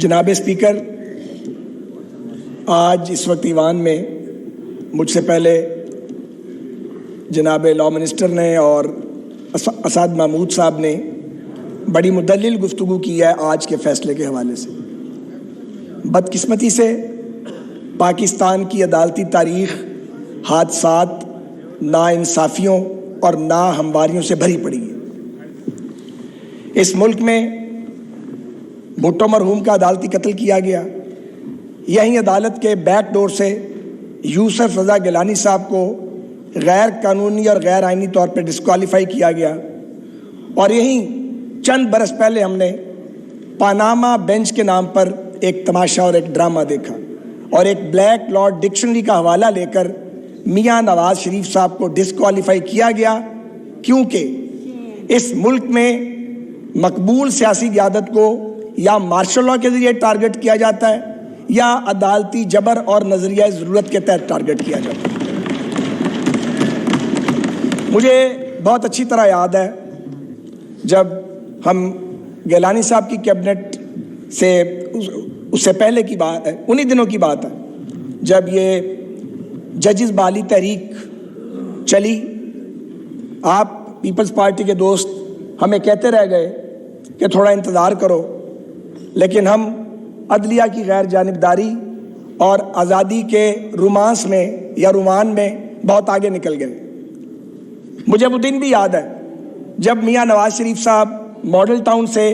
جناب اسپیکر، آج اس وقت ایوان میں مجھ سے پہلے جناب لاء منسٹر نے اور اسعد محمود صاحب نے بڑی مدلل گفتگو کی ہے آج کے فیصلے کے حوالے سے۔ بدقسمتی سے پاکستان کی عدالتی تاریخ حادثات، ناانصافیوں اور ناہمواریوں سے بھری پڑی ہے۔ اس ملک میں بھٹو مرحوم کا عدالتی قتل کیا گیا، یہیں عدالت کے بیک ڈور سے یوسف رضا گیلانی صاحب کو غیر قانونی اور غیر آئینی طور پر ڈسکوالیفائی کیا گیا، اور یہیں چند برس پہلے ہم نے پاناما بینچ کے نام پر ایک تماشا اور ایک ڈرامہ دیکھا، اور ایک بلیک لاء ڈکشنری کا حوالہ لے کر میاں نواز شریف صاحب کو ڈسکوالیفائی کیا گیا، کیونکہ اس ملک میں مقبول سیاسی قیادت کو یا مارشل لاء کے ذریعے ٹارگٹ کیا جاتا ہے یا عدالتی جبر اور نظریہ ضرورت کے تحت ٹارگٹ کیا جاتا ہے۔ مجھے بہت اچھی طرح یاد ہے جب ہم گیلانی صاحب کی کیبنٹ سے اس سے پہلے کی بات ہے، انہی دنوں کی بات ہے جب یہ ججز بالی تحریک چلی، آپ پیپلز پارٹی کے دوست ہمیں کہتے رہ گئے کہ تھوڑا انتظار کرو، لیکن ہم عدلیہ کی غیر جانبداری اور آزادی کے رومانس میں یا رومان میں بہت آگے نکل گئے۔ مجھے وہ دن بھی یاد ہے جب میاں نواز شریف صاحب ماڈل ٹاؤن سے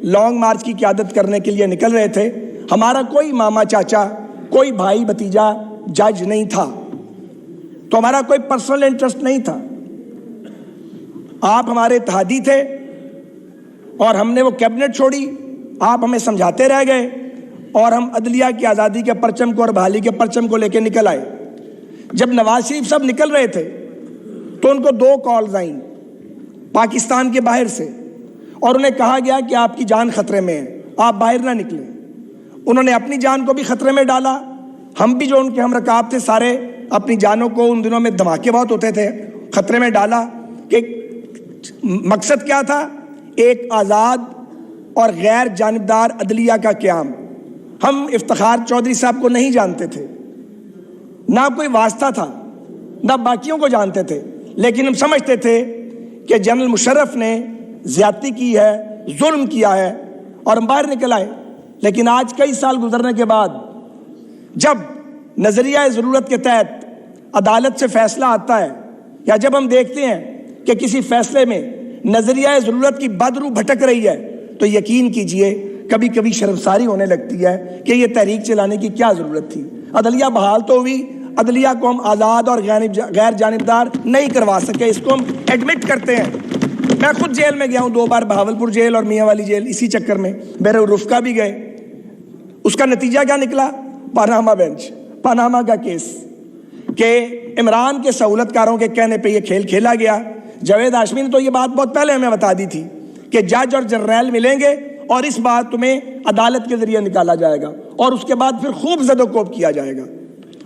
لانگ مارچ کی قیادت کرنے کے لیے نکل رہے تھے۔ ہمارا کوئی ماما چاچا، کوئی بھائی بھتیجا جج نہیں تھا، تو ہمارا کوئی پرسنل انٹرسٹ نہیں تھا۔ آپ ہمارے اتحادی تھے اور ہم نے وہ کیبنٹ چھوڑی، آپ ہمیں سمجھاتے رہ گئے، اور ہم عدلیہ کی آزادی کے پرچم کو اور بحالی کے پرچم کو لے کے نکل آئے۔ جب نواز شریف صاحب نکل رہے تھے تو ان کو 2 کالز آئیں پاکستان کے باہر سے، اور انہیں کہا گیا کہ آپ کی جان خطرے میں ہے، آپ باہر نہ نکلیں۔ انہوں نے اپنی جان کو بھی خطرے میں ڈالا، ہم بھی جو ان کے ہم رکاب تھے سارے اپنی جانوں کو، ان دنوں میں دھماکے بہت ہوتے تھے، خطرے میں ڈالا۔ کہ مقصد کیا تھا؟ ایک آزاد اور غیر جانبدار عدلیہ کا قیام۔ ہم افتخار چودھری صاحب کو نہیں جانتے تھے، نہ کوئی واسطہ تھا، نہ باقیوں کو جانتے تھے، لیکن ہم سمجھتے تھے کہ جنرل مشرف نے زیادتی کی ہے، ظلم کیا ہے، اور ہم باہر نکل آئے۔ لیکن آج کئی سال گزرنے کے بعد جب نظریہ ضرورت کے تحت عدالت سے فیصلہ آتا ہے، یا جب ہم دیکھتے ہیں کہ کسی فیصلے میں نظریہ ضرورت کی بدرو بھٹک رہی ہے، تو یقین کیجئے کبھی کبھی شرمساری ہونے لگتی ہے کہ یہ تحریک چلانے کی کیا ضرورت تھی۔ عدلیہ بحال تو ہوئی، عدلیہ کو ہم آزاد اور غیر جانبدار نہیں کروا سکے، اس کو ہم ایڈمٹ کرتے ہیں۔ میں خود جیل میں گیا ہوں 2 بار، بہاولپور جیل اور میاں والی جیل، اسی چکر میں بحر رفقہ بھی گئے۔ اس کا نتیجہ کیا نکلا؟ پاناما بینچ، پاناما کا کیس، کہ عمران کے سہولت کاروں کے کہنے پہ یہ کھیل کھیلا گیا۔ جاوید ہاشمی نے تو یہ بات بہت پہلے ہمیں بتا دی تھی کہ جج اور جرنیل ملیں گے اور اس بات تمہیں عدالت کے ذریعے نکالا جائے گا، اور اس کے بعد پھر خوب زد و کوب کیا جائے گا۔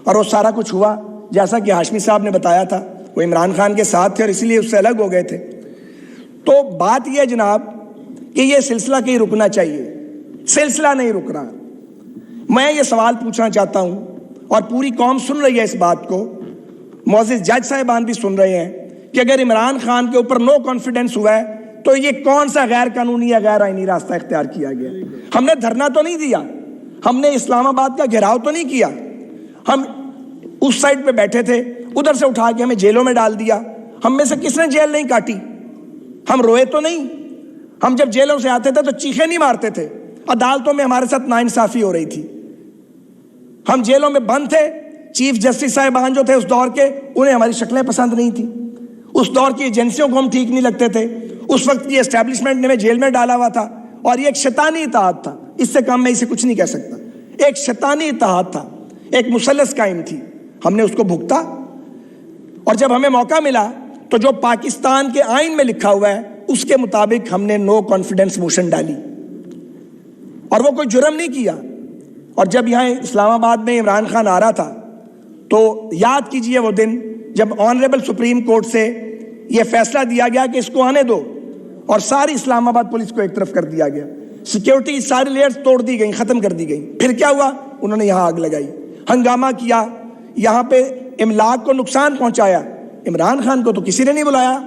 اور وہ سارا کچھ ہوا جیسا کہ ہاشمی صاحب نے بتایا تھا، وہ عمران خان کے ساتھ تھے اور اسی لیے اس سے الگ ہو گئے تھے۔ تو بات یہ ہے جناب کہ یہ سلسلہ کہیں رکنا چاہیے، سلسلہ نہیں رک رہا۔ میں یہ سوال پوچھنا چاہتا ہوں، اور پوری قوم سن رہی ہے اس بات کو، معزز جج صاحبان بھی سن رہے ہیں، کہ اگر عمران خان کے اوپر نو کانفیڈنس ہوا ہے تو یہ کون سا غیر قانونی یا غیر آئینی راستہ اختیار کیا گیا؟ ہم نے دھرنا تو نہیں دیا، ہم نے اسلام آباد کا گھیراؤ تو نہیں کیا، ہم اس سائڈ پہ بیٹھے تھے، ادھر سے اٹھا کے ہمیں جیلوں میں ڈال دیا۔ ہم میں سے کس نے جیل نہیں کاٹی؟ ہم روئے تو نہیں؟ ہم جب جیلوں سے آتے تھے تو چیخیں نہیں مارتے تھے؟ عدالتوں میں ہمارے ساتھ ناانصافی ہو رہی تھی، ہم جیلوں میں بند تھے۔ چیف جسٹس صاحبان جو تھے اس دور کے، انہیں ہماری شکلیں پسند نہیں تھیں، اس دور کی ایجنسیوں کو ہم ٹھیک نہیں لگتے تھے، اس وقت کی اسٹیبلشمنٹ نے ہمیں جیل میں ڈالا ہوا تھا، اور یہ ایک شیطانی اتحاد تھا، اس سے کم میں اسے کچھ نہیں کہہ سکتا۔ ایک شیطانی اتحاد تھا، ایک مثلث قائم تھی، ہم نے اس کو بھگتا، اور جب ہمیں موقع ملا تو جو پاکستان کے آئین میں لکھا ہوا ہے اس کے مطابق ہم نے نو کانفیڈنس موشن ڈالی، اور وہ کوئی جرم نہیں کیا۔ اور جب یہاں اسلام آباد میں عمران خان آ رہا تھا تو یاد کیجئے وہ دن جب آنریبل سپریم کورٹ سے یہ فیصلہ دیا گیا کہ اس کو آنے دو، اور ساری اسلام آباد پولیس کو ایک طرف کر دیا گیا۔ سیکیورٹی ساری لیئرز توڑ دی گئی، ختم کر دی گئی. پھر کیا ہوا؟ انہوں نے یہاں آگ لگائی، ہنگامہ کیا، یہاں پہ املاک کو نقصان پہنچایا. عمران خان کو تو کسی نے نہیں بلایا.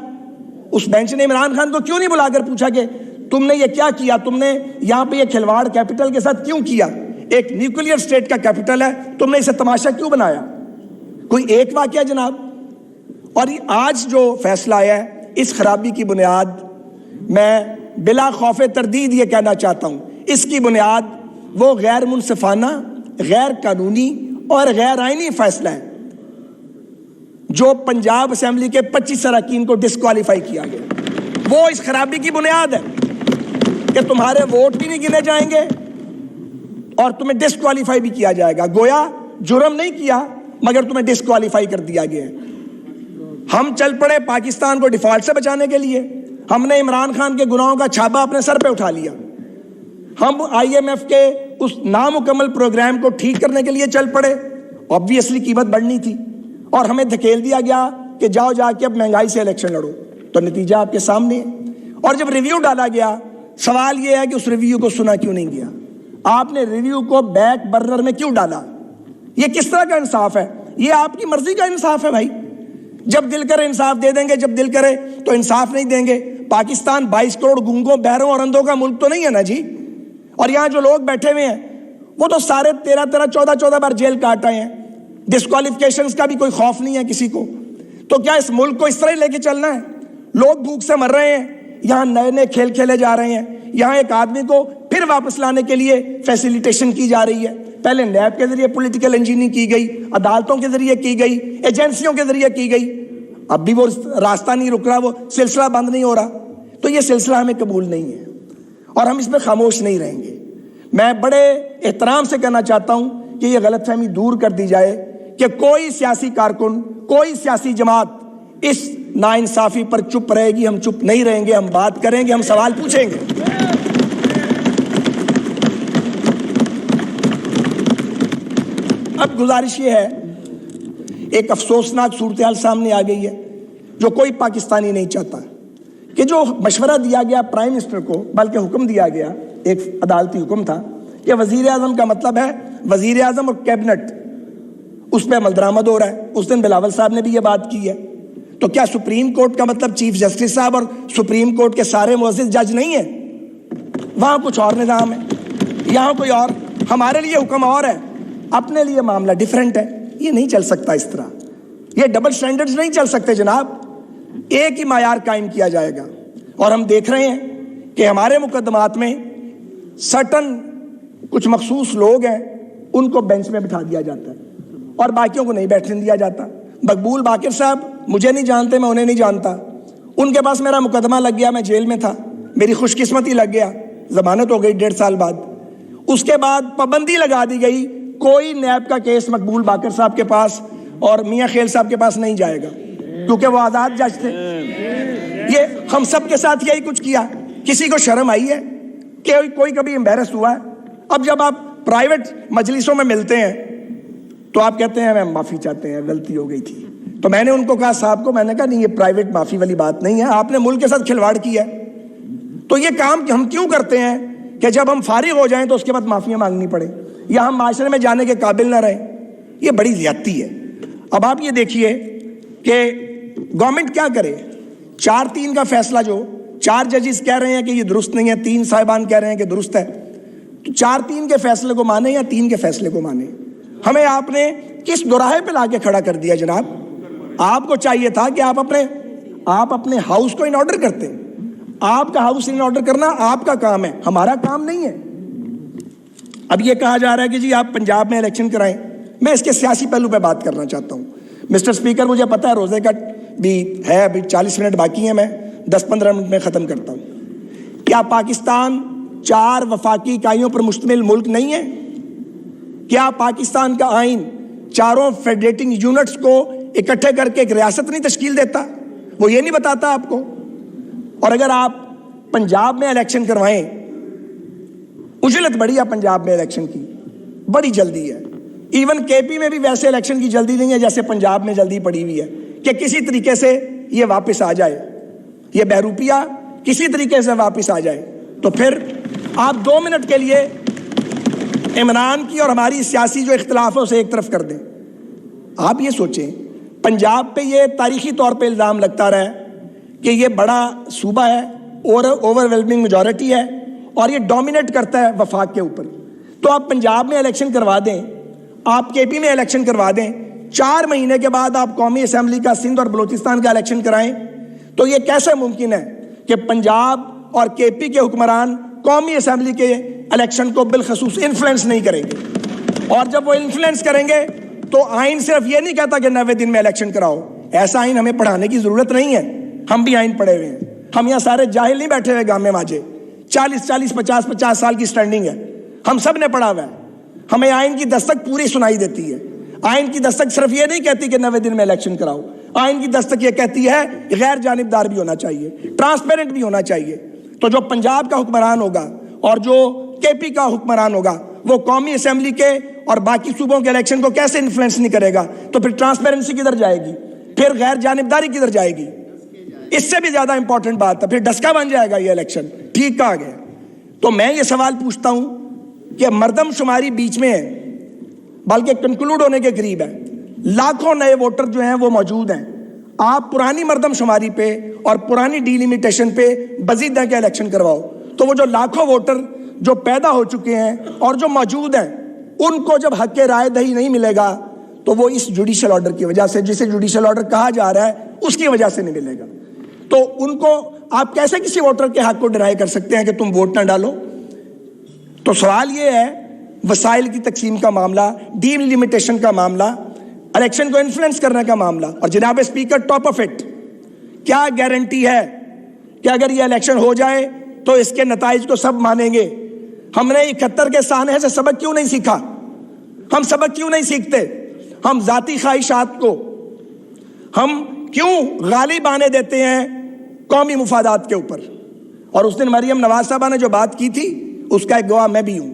اس بینچ نے عمران خان کو کیوں نہیں بلا کر پوچھا کہ تم نے یہ کیا کیا، تم نے یہاں پہ یہ کھلواڑ کیپٹل کے ساتھ کیوں کیا؟ ایک نیوکلیئر سٹیٹ کا کیپٹل ہے، تم نے اسے تماشا کیوں بنایا؟ کوئی ایک واقعہ جناب. اور آج جو فیصلہ آیا ہے، اس خرابی کی بنیاد میں بلا خوف تردید یہ کہنا چاہتا ہوں، اس کی بنیاد وہ غیر منصفانہ، غیر قانونی اور غیر آئینی فیصلہ ہے جو پنجاب اسمبلی کے 25 اراکین کو ڈسکوالیفائی کیا گیا. وہ اس خرابی کی بنیاد ہے کہ تمہارے ووٹ بھی نہیں گنے جائیں گے اور تمہیں ڈسکوالیفائی بھی کیا جائے گا. گویا جرم نہیں کیا مگر تمہیں ڈسکوالیفائی کر دیا گیا ہے. ہم چل پڑے پاکستان کو ڈیفالٹ سے بچانے کے لیے. ہم نے عمران خان کے گناہوں کا چھاپا اپنے سر پہ اٹھا لیا. ہم IMF کے اس نامکمل پروگرام کو ٹھیک کرنے کے لیے چل پڑے. obviously قیمت بڑھنی تھی اور ہمیں دھکیل دیا گیا کہ جاؤ جا کے اب مہنگائی سے الیکشن لڑو. تو نتیجہ آپ کے سامنے ہے. اور جب ریویو ڈالا گیا، سوال یہ ہے کہ اس ریویو کو سنا کیوں نہیں گیا؟ آپ نے ریویو کو بیک برنر میں کیوں ڈالا؟ یہ کس طرح کا انصاف ہے؟ یہ آپ کی مرضی کا انصاف ہے بھائی. جب دل کرے انصاف دے دیں گے، جب دل کرے تو انصاف نہیں دیں گے. پاکستان 22 کروڑ گونگوں، بہروں اور اندھوں کا ملک تو نہیں ہے نا جی. اور یہاں جو لوگ بیٹھے ہوئے ہیں وہ تو سارے 13 بار جیل کاٹ آئے ہیں. ڈسکوالیفیکیشنز کا بھی کوئی خوف نہیں ہے کسی کو. تو کیا اس ملک کو اس طرح لے کے چلنا ہے؟ لوگ بھوک سے مر رہے ہیں، یہاں نئے نئے کھیل کھیلے جا رہے ہیں. یہاں ایک آدمی کو پھر واپس لانے کے لیے فیسیلیٹیشن کی جا رہی ہے. پہلے نیب کے ذریعے پولیٹیکل انجینئرنگ کی گئی، عدالتوں کے ذریعے کی گئی، ایجنسیوں کے ذریعے کی گئی. اب بھی وہ راستہ نہیں رک رہا، وہ سلسلہ بند نہیں ہو رہا. تو یہ سلسلہ ہمیں قبول نہیں ہے اور ہم اس پہ خاموش نہیں رہیں گے. میں بڑے احترام سے کہنا چاہتا ہوں کہ یہ غلط فہمی دور کر دی جائے کہ کوئی سیاسی کارکن، کوئی سیاسی جماعت اس ناانصافی پر چپ رہے گی. ہم چپ نہیں رہیں گے، ہم بات کریں گے، ہم سوال پوچھیں گے. اب گزارش یہ ہے، ایک افسوسناک صورتحال سامنے آ گئی ہے جو کوئی پاکستانی نہیں چاہتا کہ جو مشورہ دیا گیا پرائم منسٹر کو، بلکہ حکم دیا گیا، ایک عدالتی حکم تھا کہ وزیر اعظم کا مطلب ہے وزیر اعظم اور کیبنٹ، اس پہ عمل درآمد ہو رہا ہے. اس دن بلاول صاحب نے بھی یہ بات کی ہے. تو کیا سپریم کورٹ کا مطلب چیف جسٹس صاحب اور سپریم کورٹ کے سارے معزز جج نہیں ہیں؟ وہاں کچھ اور نظام ہے، یہاں کوئی اور. ہمارے لیے حکم اور ہے، اپنے لیے معاملہ ڈیفرنٹ ہے. یہ نہیں چل سکتا اس طرح. یہ ڈبل سٹینڈرڈز نہیں چل سکتے جناب. ایک ہی معیار قائم کیا جائے گا. اور ہم دیکھ رہے ہیں کہ ہمارے مقدمات میں سرٹن کچھ مخصوص لوگ ہیں، ان کو بینچ میں بٹھا دیا جاتا ہے اور باقیوں کو نہیں بیٹھنے دیا جاتا. مقبول باقر صاحب مجھے نہیں جانتے، میں انہیں نہیں جانتا. ان کے پاس میرا مقدمہ لگ گیا، میں جیل میں تھا، میری خوش قسمتی لگ گیا، ضمانت ہو گئی 1.5 سال بعد. اس کے بعد پابندی لگا دی گئی، کوئی نیب کا کیس مقبول باقر صاحب کے پاس اور میاں خیل صاحب کے پاس نہیں جائے گا کیونکہ وہ آزاد جج تھے. یہ ہم سب کے ساتھ یہی کچھ کیا. کسی کو شرم آئی ہے کہ کوئی کبھی امبیرس ہوا ہے؟ اب جب آپ پرائیویٹ مجلسوں میں ملتے ہیں تو آپ کہتے ہیں ہم معافی چاہتے ہیں، غلطی ہو گئی تھی. تو میں نے ان کو کہا، صاحب کو میں نے کہا نہیں، یہ پرائیویٹ معافی والی بات نہیں ہے، آپ نے ملک کے ساتھ کھلواڑ کیا ہے. تو یہ کام ہم کیوں کرتے ہیں کہ جب ہم فارغ ہو جائیں تو اس کے بعد معافیاں مانگنی پڑے یا ہم معاشرے میں جانے کے قابل نہ رہیں؟ یہ بڑی زیادتی ہے. اب آپ یہ دیکھیے کہ گورنمنٹ کیا کرے. 4-3 کا فیصلہ جو 4 ججز کہہ رہے ہیں کہ یہ درست نہیں ہے، 3 صاحبان کہہ رہے ہیں کہ درست ہے. تو 4-3 کے فیصلے کو مانے یا 3 کے فیصلے کو مانے؟ ہمیں آپ نے کس دوراہے پہ لا کے کھڑا کر دیا جناب؟ آپ کو چاہیے تھا کہ آپ اپنے ہاؤس کو ان آرڈر کرتے. آپ کا ہاؤس ان آرڈر کرنا آپ کا کام ہے، ہمارا کام نہیں ہے. اب یہ کہا جا رہا ہے کہ جی آپ پنجاب میں الیکشن کرائیں. میں اس کے سیاسی پہلو پہ بات کرنا چاہتا ہوں. مسٹر اسپیکر، مجھے پتا ہے روزے کا بھی ہے، ابھی 40 منٹ باقی ہیں، میں 10-15 منٹ میں ختم کرتا ہوں. کیا پاکستان 4 وفاقی اکائیوں پر مشتمل ملک نہیں ہے؟ کیا پاکستان کا آئین 4 فیڈریٹنگ یونٹس کو اکٹھے کر کے ایک ریاست نہیں تشکیل دیتا؟ وہ یہ نہیں بتاتا آپ کو؟ اور اگر آپ پنجاب میں الیکشن کروائیں، اجلت بڑی ہے پنجاب میں الیکشن کی، بڑی جلدی ہے. ایون KP میں بھی ویسے الیکشن کی جلدی نہیں ہے جیسے پنجاب میں جلدی پڑی ہوئی ہے کہ کسی طریقے سے یہ واپس آ جائے، یہ بہروپیہ کسی طریقے سے واپس آ جائے. تو پھر آپ 2 منٹ کے لیے عمران کی اور ہماری سیاسی جو اختلافوں سے ایک طرف کر دیں. آپ یہ سوچیں پنجاب پہ یہ تاریخی طور پہ الزام لگتا رہا ہے کہ یہ بڑا صوبہ ہے اور اوور ویلمنگ میجورٹی ہے اور یہ ڈومینیٹ کرتا ہے وفاق کے اوپر. تو آپ پنجاب میں الیکشن کروا دیں, آپ کے پی میں الیکشن کروا دیں, 4 مہینے کے بعد آپ قومی اسمبلی کا سندھ اور بلوچستان کا الیکشن کرائیں. تو یہ کیسے ممکن ہے کہ پنجاب اور کے پی کے حکمران قومی اسمبلی کے الیکشن کو بالخصوص انفلوئنس نہیں کریں گے؟ اور جب وہ انفلوئنس کریں گے تو آئین صرف یہ نہیں کہتا کہ 90 دن میں الیکشن کراؤ. ایسا آئین ہمیں پڑھانے کی ضرورت نہیں ہے, ہم بھی آئین پڑھے ہوئے ہیں. ہم یہاں سارے جاہل نہیں بیٹھے ہوئے گامے ماجے, 40-50 سال کی سٹینڈنگ ہے, ہم سب نے پڑھا ہوا ہے. ہمیں آئین کی دستک پوری سنائی دیتی ہے. آئین کی دستک صرف یہ نہیں کہتی کہ 90 دن میں الیکشن کراؤ, آئین کی دستک یہ کہتی ہے غیر جانبدار بھی ہونا چاہیے, ٹرانسپیرنٹ بھی ہونا چاہیے. تو جو پنجاب کا حکمران ہوگا اور جو کے پی کا حکمران ہوگا وہ قومی اسمبلی کے اور باقی صوبوں کے الیکشن کو کیسے انفلوئنس نہیں کرے گا؟ تو پھر ٹرانسپیرنسی کدھر جائے گی؟ پھر غیر جانبداری کدھر جائے گی؟ اس سے بھی زیادہ امپورٹنٹ بات ہے, پھر ڈسکا بن جائے گا یہ الیکشن. ٹھیک کہا گیا. تو میں یہ سوال پوچھتا ہوں کہ مردم شماری بیچ میں ہے, بلکہ کنکلوڈ ہونے کے قریب ہے, لاکھوں نئے ووٹر جو ہیں وہ موجود ہیں. آپ پرانی مردم شماری پہ اور پرانی ڈیلیمیٹیشن پہ مزید ہے کہ الیکشن کرواؤ, تو وہ جو لاکھوں ووٹر جو پیدا ہو چکے ہیں اور جو موجود ہیں ان کو جب حق رائے دہی نہیں ملے گا تو وہ اس جوڈیشل آرڈر کی وجہ سے, جسے جوڈیشل آرڈر کہا جا رہا ہے, اس کی وجہ سے نہیں ملے گا. تو ان کو آپ کیسے کسی ووٹر کے حق کو ڈرائی کر سکتے ہیں کہ تم ووٹ نہ ڈالو؟ تو سوال یہ ہے, وسائل کی تقسیم کا معاملہ, ڈیلیمیٹیشن کا معاملہ, الیکشن کو انفلوئنس کرنے کا معاملہ, اور جناب اسپیکر ٹاپ آف اٹ, کیا گارنٹی ہے کہ اگر یہ الیکشن ہو جائے تو اس کے نتائج کو سب مانیں گے؟ ہم نے 71 کے سانحے سے سبق کیوں نہیں سیکھا؟ ہم سبق کیوں نہیں سیکھتے؟ ہم ذاتی خواہشات کو ہم کیوں غالب آنے دیتے ہیں قومی مفادات کے اوپر؟ اور اس دن مریم نواز صاحبہ نے جو بات کی تھی اس کا ایک گواہ میں بھی ہوں.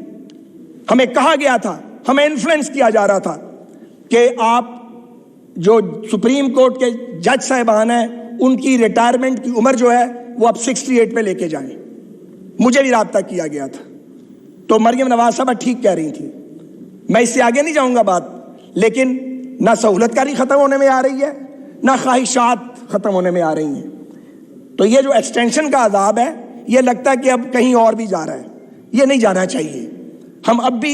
ہمیں کہا گیا تھا, ہمیں انفلوئنس کیا جا رہا تھا کہ آپ جو سپریم کورٹ کے جج صاحبان ہیں ان کی ریٹائرمنٹ کی عمر جو ہے وہ اب 68 پہ لے کے جائیں. مجھے بھی رابطہ کیا گیا تھا. تو مریم نواز صاحبہ ٹھیک کہہ رہی تھی. میں اس سے آگے نہیں جاؤں گا بات, لیکن نہ سہولت کاری ختم ہونے میں آ رہی ہے نہ خواہشات ختم ہونے میں آ رہی ہیں. تو یہ جو ایکسٹینشن کا عذاب ہے یہ لگتا ہے کہ اب کہیں اور بھی جا رہا ہے. یہ نہیں جانا چاہیے. ہم اب بھی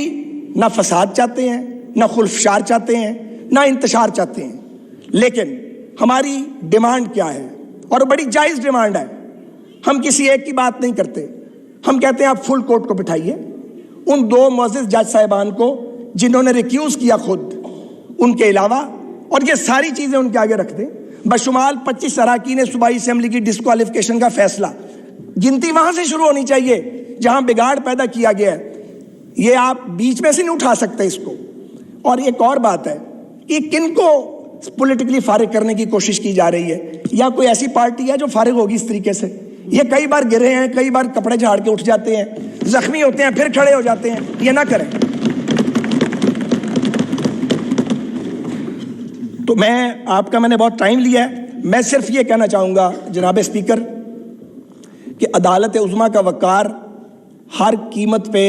نہ فساد چاہتے ہیں, نہ خلفشار چاہتے ہیں, نہ انتشار چاہتے ہیں. لیکن ہماری ڈیمانڈ کیا ہے؟ اور بڑی جائز ڈیمانڈ ہے. ہم کسی ایک کی بات نہیں کرتے. ہم کہتے ہیں آپ فل کورٹ کو بٹھائیے, ان 2 معزز جج صاحبان کو جنہوں نے ریکیوز کیا خود, ان کے علاوہ, اور یہ ساری چیزیں ان کے آگے رکھ دیں. بشمال 25 اراکین صوبائی اسمبلی کی ڈسکوالیفیکیشن کا فیصلہ. گنتی وہاں سے شروع ہونی چاہیے جہاں بگاڑ پیدا کیا گیا ہے. یہ آپ بیچ میں سے نہیں اٹھا سکتے اس کو. اور ایک اور بات ہے کہ کن کو پولیٹیکلی فارغ کرنے کی کوشش کی جا رہی ہے, یا کوئی ایسی پارٹی ہے جو فارغ ہوگی اس طریقے سے؟ یہ کئی بار گرے ہیں, کئی بار کپڑے جھاڑ کے اٹھ جاتے ہیں, زخمی ہوتے ہیں, پھر کھڑے ہو جاتے ہیں. یہ نہ کریں. تو میں نے بہت ٹائم لیا ہے. میں صرف یہ کہنا چاہوں گا جناب اسپیکر کہ عدالت عظمیٰ کا وقار ہر قیمت پہ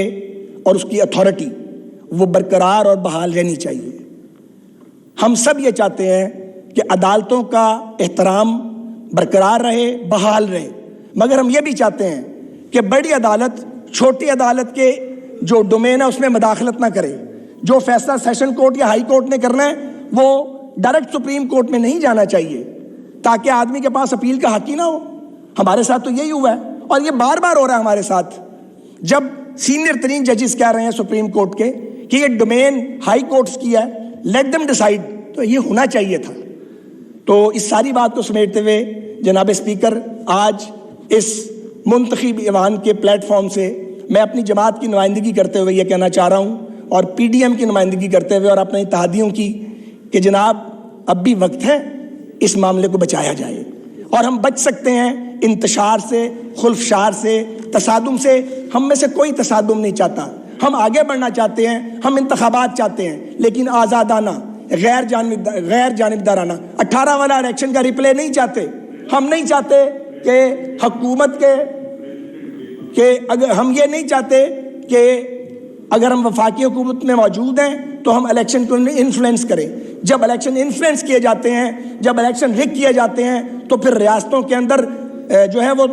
اور اس کی اتھارٹی وہ برقرار اور بحال رہنی چاہیے. ہم سب یہ چاہتے ہیں کہ عدالتوں کا احترام برقرار رہے, بحال رہے. مگر ہم یہ بھی چاہتے ہیں کہ بڑی عدالت چھوٹی عدالت کے جو ڈومین ہے اس میں مداخلت نہ کرے. جو فیصلہ سیشن کورٹ یا ہائی کورٹ نے کرنا ہے وہ ڈائریکٹ سپریم کورٹ میں نہیں جانا چاہیے تاکہ آدمی کے پاس اپیل کا حق ہی نہ ہو. ہمارے ساتھ تو یہی ہوا ہے اور یہ بار بار ہو رہا ہے ہمارے ساتھ. جب سینئر ترین ججز کہہ رہے ہیں سپریم کورٹ کے کہ یہ ڈومین ہائی کورٹس کی ہے, لیٹ دم ڈیسائیڈ, تو یہ ہونا چاہیے تھا. تو اس ساری بات کو سمیٹتے ہوئے جناب اسپیکر, آج اس منتخب ایوان کے پلیٹ فارم سے میں اپنی جماعت کی نمائندگی کرتے ہوئے یہ کہنا چاہ رہا ہوں, اور پی ڈی ایم کی نمائندگی کرتے ہوئے اور اپنے اتحادیوں کی, کہ جناب اب بھی وقت ہے اس معاملے کو بچایا جائے. اور ہم بچ سکتے ہیں انتشار سے, خلفشار سے, تصادم سے. ہم میں سے کوئی تصادم نہیں چاہتا. ہم آگے بڑھنا چاہتے ہیں, ہم انتخابات چاہتے ہیں, لیکن آزادانہ, غیر جانبدارانہ. 18 والا الیکشن کا ریپلے نہیں چاہتے. ہم نہیں چاہتے کہ حکومت کے کہ اگر ہم یہ نہیں چاہتے کہ اگر ہم وفاقی حکومت میں موجود ہیں تو ہم الیکشن کو انفلوئنس کریں. جب الیکشن انفلوئنس کیے جاتے ہیں, جب الیکشن رگ کیے جاتے ہیں, تو پھر ریاستوں کے اندر جو ہے وہ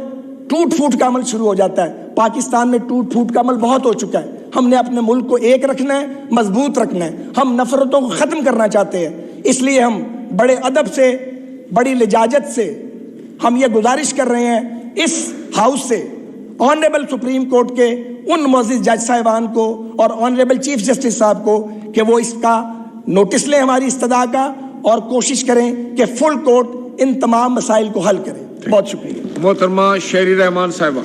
ٹوٹ پھوٹ کا عمل شروع ہو جاتا ہے. پاکستان میں ٹوٹ پھوٹ کا عمل بہت ہو چکا ہے. ہم نے اپنے ملک کو ایک رکھنا ہے, مضبوط رکھنا ہے. ہم نفرتوں کو ختم کرنا چاہتے ہیں. اس لیے ہم بڑے ادب سے, بڑی لجاجت سے ہم یہ گزارش کر رہے ہیں اس ہاؤس سے, آنریبل سپریم کورٹ کے ان معزز جج صاحبان کو اور آنریبل چیف جسٹس صاحب کو, کہ وہ اس کا نوٹس لیں ہماری استدعا کا, اور کوشش کریں کہ فل کورٹ ان تمام مسائل کو حل کریں. بہت شکریہ. محترمہ شہری رحمان صاحبہ.